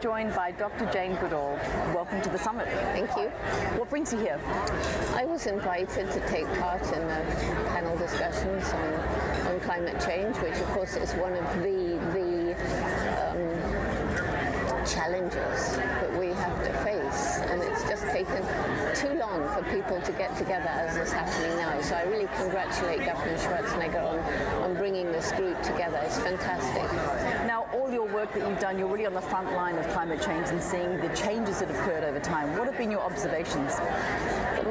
joined by Dr. Jane Goodall. Welcome to the summit. Thank you. What brings you here? I was invited to take part in the panel discussions on climate change, which of course is one of the challenges that we have to face, and it's just taken too long for people to get together as is happening now. So I really congratulate Governor Schwarzenegger on bringing this group together. It's fantastic. Now, all your work that you've done, you're really on the front line of climate change and seeing the changes that have occurred over time. What have been your observations?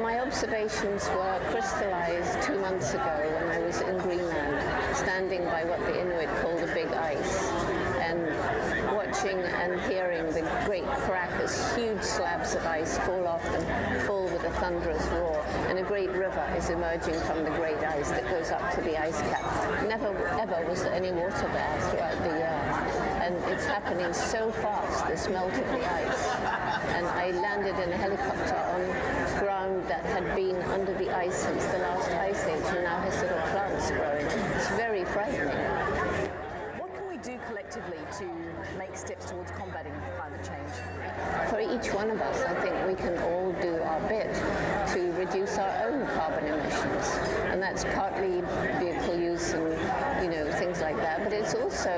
My observations were crystallized 2 months ago when I was in Greenland, standing by what the Inuit call the big ice, and watching and hearing the great crack as huge slabs of ice fall off and fall with a thunderous roar, and a great river is emerging from the great ice that goes up to the ice cap. Never ever was there any water there throughout the year, and it's happening so fast, this melt of the ice. And I landed in a helicopter on ground that had been under the ice since the last ice age and now has little plants growing. It's very frightening. What can we do collectively to make steps towards combating climate change? For each one of us, I think we can all do our bit to reduce our own carbon emissions, and that's partly vehicle use and things like that, but it's also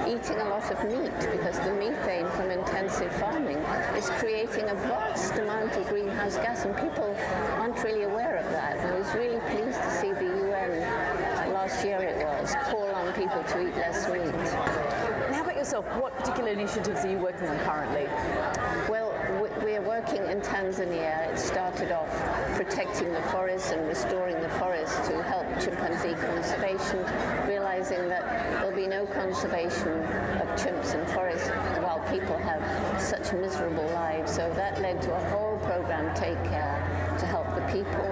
eating a lot of meat, because the methane from intensive farming is creating a vast amount of greenhouse gas, and people aren't really aware of that. And I was really pleased to see the UN, last year it was, call on people to eat less meat. And how about yourself? What particular initiatives are you working on currently? Well, we're working in Tanzania. It started off protecting the forests and restoring the forests to help chimpanzee conservation, realizing that there'll be no conservation of chimps in forests while people have such miserable lives. So that led to a whole program, Take Care, to help the people.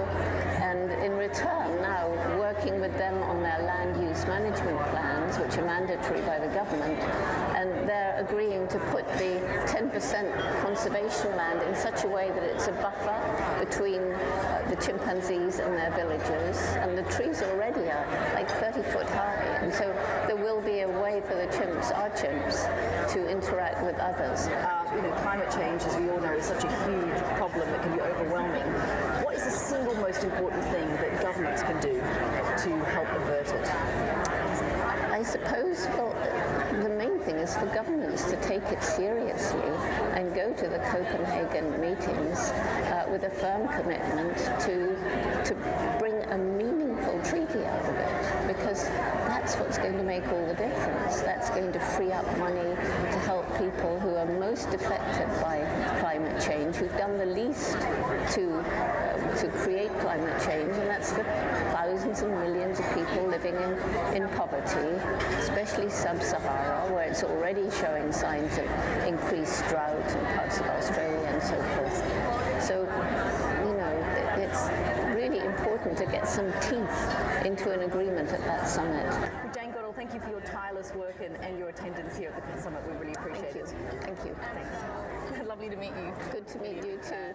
And in return, now working with them on their land use management plans, which are mandatory by the government, and they're agreeing to put the 10% conservation land in such a way that it's a buffer between the chimpanzees and their villages, and the trees already are like 30 foot high, and so there will be a way for the chimps, our chimps, to interact with others. Climate change, as we all know, is such a huge problem that can be overwhelming. What is the single most important thing that governments can do to help avert it? I suppose, the main thing is for governments to take it seriously and go to the Copenhagen meetings with a firm commitment to bring a meaningful treaty out of it, because that's what's going to make all the difference. That's going to free up money to help people who are most affected by climate change, who've done the least to create climate change, and that's the thousands and millions of people living in poverty, especially sub-Sahara, where it's already showing signs of increased drought in parts of Australia and so forth. So, it's really important to get some teeth into an agreement at that summit. Jane Goodall, thank you for your tireless work and your attendance here at the summit. We really appreciate it. Thank you. Thanks. Lovely to meet you. Good to meet you too.